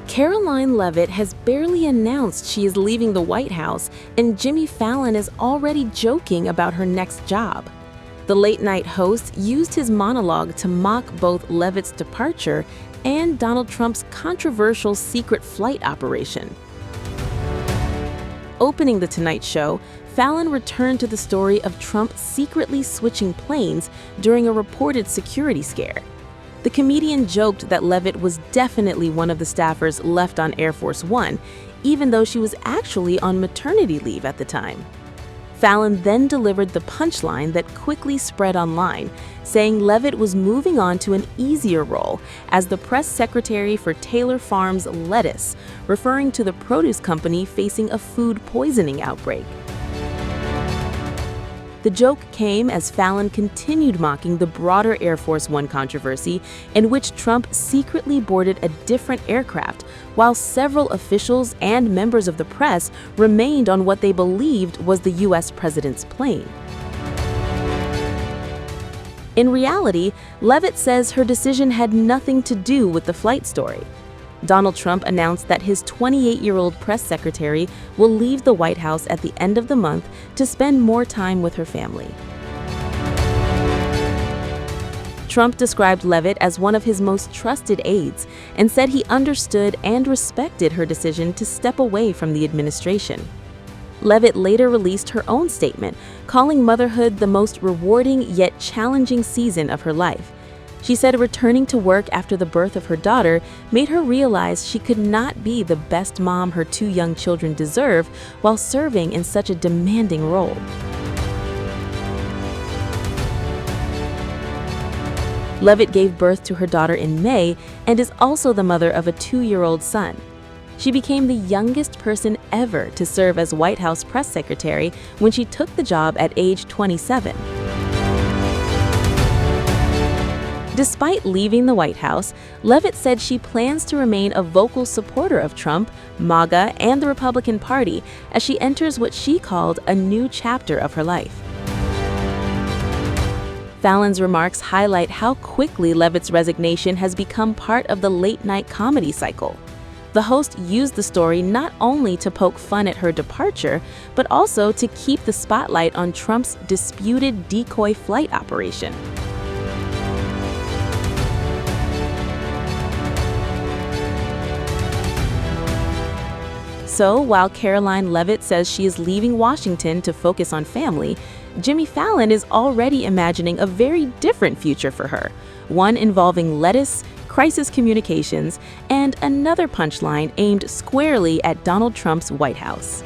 Karoline Leavitt has barely announced she is leaving the White House, and Jimmy Fallon is already joking about her next job. The late-night host used his monologue to mock both Leavitt's departure and Donald Trump's controversial secret flight operation. Opening The Tonight Show, Fallon returned to the story of Trump secretly switching planes during a reported security scare. The comedian joked that Leavitt was definitely one of the staffers left on Air Force One, even though she was actually on maternity leave at the time. Fallon then delivered the punchline that quickly spread online, saying Leavitt was moving on to an easier role as the press secretary for Taylor Farms Lettuce, referring to the produce company facing a food poisoning outbreak. The joke came as Fallon continued mocking the broader Air Force One controversy, in which Trump secretly boarded a different aircraft, while several officials and members of the press remained on what they believed was the U.S. president's plane. In reality, Leavitt says her decision had nothing to do with the flight story. Donald Trump announced that his 28-year-old press secretary will leave the White House at the end of the month to spend more time with her family. Trump described Leavitt as one of his most trusted aides and said he understood and respected her decision to step away from the administration. Leavitt later released her own statement, calling motherhood the most rewarding yet challenging season of her life. She said returning to work after the birth of her daughter made her realize she could not be the best mom her two young children deserve while serving in such a demanding role. Leavitt gave birth to her daughter in May and is also the mother of a 2-year-old son. She became the youngest person ever to serve as White House press secretary when she took the job at age 27. Despite leaving the White House, Leavitt said she plans to remain a vocal supporter of Trump, MAGA, and the Republican Party as she enters what she called a new chapter of her life. Fallon's remarks highlight how quickly Leavitt's resignation has become part of the late-night comedy cycle. The host used the story not only to poke fun at her departure, but also to keep the spotlight on Trump's disputed decoy flight operation. So, while Karoline Leavitt says she is leaving Washington to focus on family, Jimmy Fallon is already imagining a very different future for her, one involving lettuce, crisis communications, and another punchline aimed squarely at Donald Trump's White House.